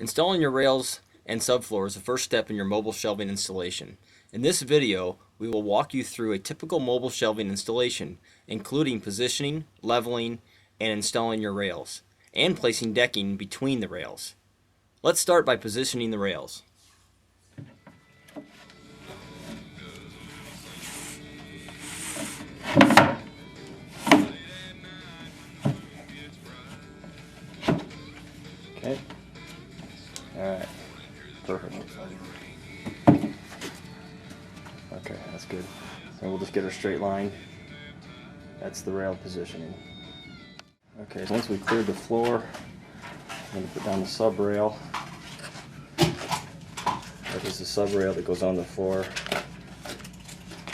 Installing your rails and subfloor is the first step in your mobile shelving installation. In this video, we will walk you through a typical mobile shelving installation, including positioning, leveling, and installing your rails, and placing decking between the rails. Let's start by positioning the rails. Okay. Alright. Perfect. Okay, that's good. So we'll just get our straight line. That's the rail positioning. Okay, so once we've cleared the floor, I'm going to put down the sub rail. That is the sub rail that goes on the floor,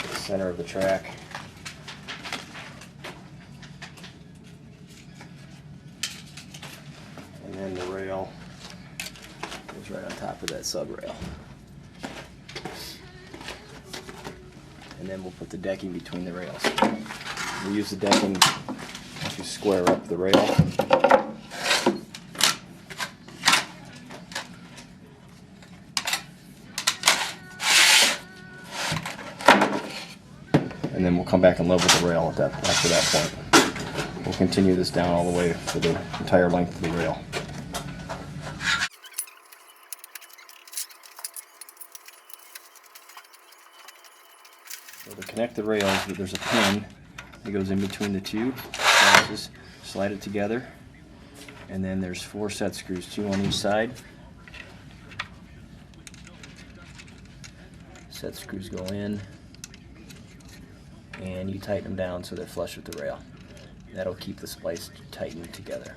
the center of the track. And then the rail goes right on top of that sub rail. And then we'll put the decking between the rails. We'll use the decking to square up the rail. And then we'll come back and level the rail after that point. We'll continue this down all the way for the entire length of the rail. So to connect the rails, there's a pin that goes in between the two slices. Slide it together, and then there's 4 set screws, 2 on each side. Set screws go in, and you tighten them down so they're flush with the rail. That'll keep the splice tightened together.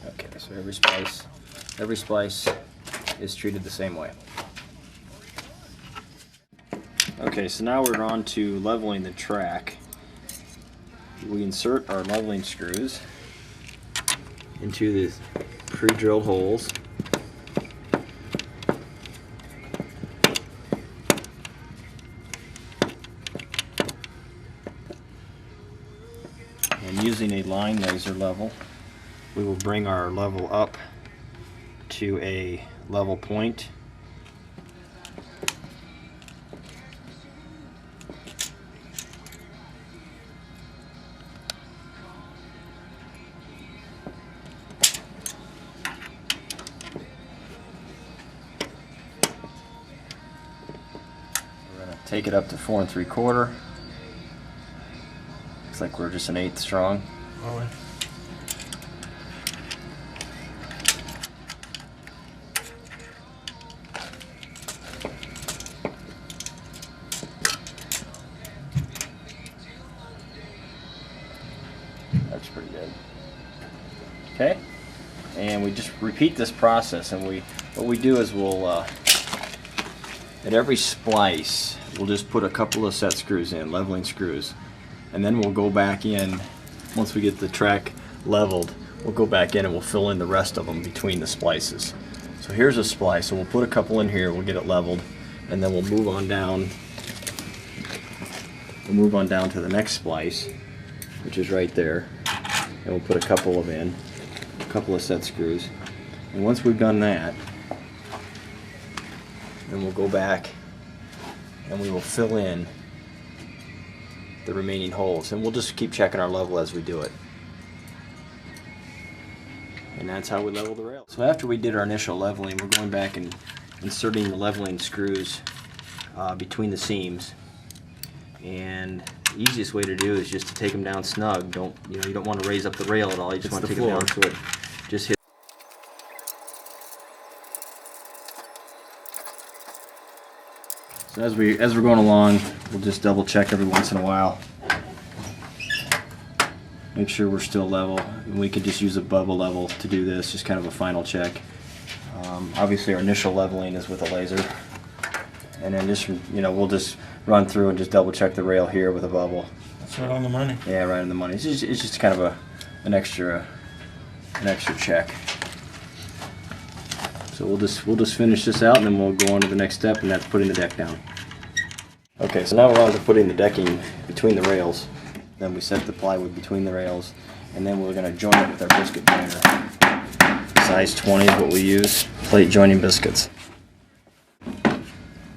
Okay, so every splice is treated the same way. Okay, so now we're on to leveling the track. We insert our leveling screws into the pre-drilled holes. And using a line laser level, we will bring our level up to a level point. We're going to take it up to 4 3/4. Looks like we're just an 1/8 strong. Really? That's pretty good. Okay, and we just repeat this process, and what we do is we'll at every splice we'll just put a couple of set screws in, leveling screws, and then we'll go back in once we get the track leveled. We'll go back in and we'll fill in the rest of them between the splices. So here's a splice, so we'll put a couple in here, we'll get it leveled, and then we'll move on down. We'll move on down to the next splice, which is right there, and we'll put a couple of set screws. And once we've done that, then we'll go back and we will fill in the remaining holes, and we'll just keep checking our level as we do it. And that's how we level the rail. So after we did our initial leveling, we're going back and inserting the leveling screws between the seams. And the easiest way to do is just to take them down snug. You don't want to raise up the rail at all. You just want to take them down so it just hits. So as we're going along, we'll just double check every once in a while. Make sure we're still level. And we could just use a bubble level to do this, just kind of a final check. Obviously our initial leveling is with a laser. And then just, we'll just run through and just double check the rail here with a bubble. That's right on the money. Yeah, right on the money. It's just kind of an extra check. So we'll just finish this out, and then we'll go on to the next step, and that's putting the deck down. Okay, so now we're on to putting the decking between the rails. Then we set the plywood between the rails, and then we're going to join it with our biscuit joiner. Size 20 is what we use, plate joining biscuits.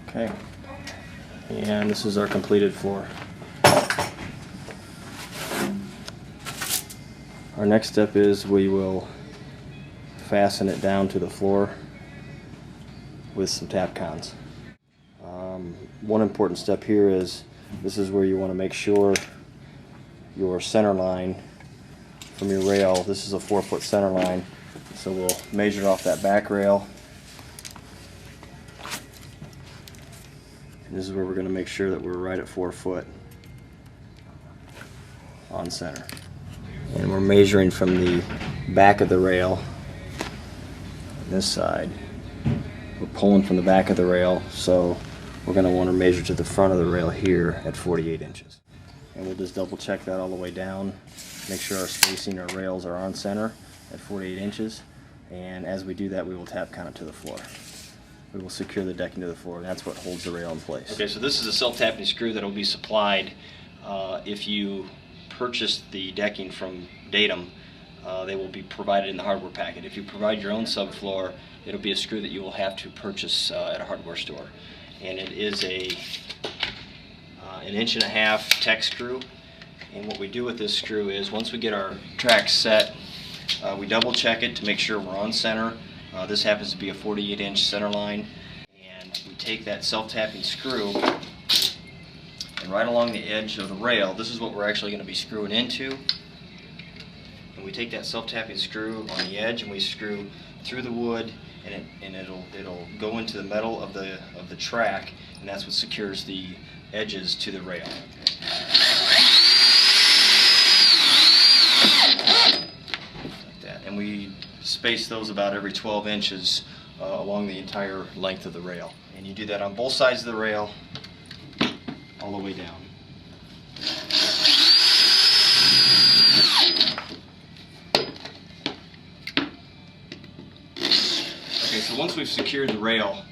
Okay, and this is our completed floor. Our next step is we will fasten it down to the floor with some Tapcons. One important step here is this is where you want to make sure your center line from your rail. This is a 4-foot center line, so we'll measure off that back rail. And this is where we're going to make sure that we're right at 4 foot on center. And we're measuring from the back of the rail on this side. We're pulling from the back of the rail, so we're going to want to measure to the front of the rail here at 48 inches. And we'll just double check that all the way down, make sure our spacing, our rails are on center at 48 inches. And as we do that, we will Tapcon it to the floor. We will secure the decking to the floor, and that's what holds the rail in place. Okay, so this is a self-tapping screw that will be supplied if you purchase the decking from Datum. They will be provided in the hardware packet. If you provide your own subfloor, it'll be a screw that you will have to purchase at a hardware store. And it is an 1.5 inch tech screw. And what we do with this screw is once we get our track set, we double check it to make sure we're on center. This happens to be a 48-inch center line. And we take that self-tapping screw and right along the edge of the rail, this is what we're actually going to be screwing into. And we take that self-tapping screw on the edge and we screw through the wood, and it'll go into the metal of the track, and that's what secures the edges to the rail. Like that. And we space those about every 12 inches along the entire length of the rail. And you do that on both sides of the rail all the way down. Okay, so once we've secured the rail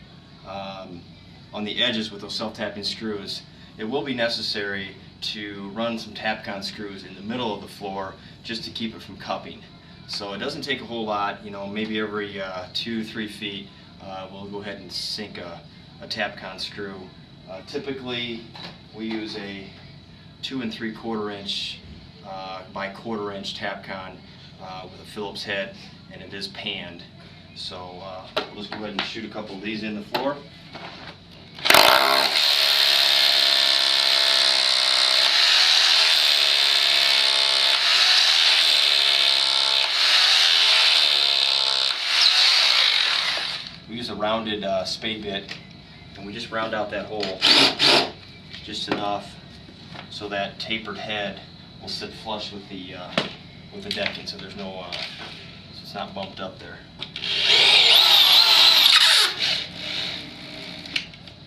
on the edges with those self-tapping screws, it will be necessary to run some Tapcon screws in the middle of the floor just to keep it from cupping. So it doesn't take a whole lot, maybe every 2-3 feet we'll go ahead and sink a Tapcon screw. Typically we use a 2 3/4 inch by 1/4 inch Tapcon with a Phillips head, and it is panned. So we'll just go ahead and shoot a couple of these in the floor. We use a rounded spade bit, and we just round out that hole just enough so that tapered head will sit flush with the decking, so there's no, so it's not bumped up there.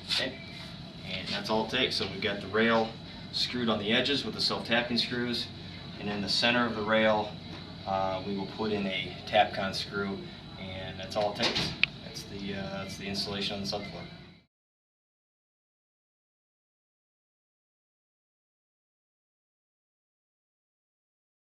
Okay, and that's all it takes. So we've got the rail screwed on the edges with the self-tapping screws, and in the center of the rail we will put in a Tapcon screw, and that's all it takes. That's the installation on the subfloor.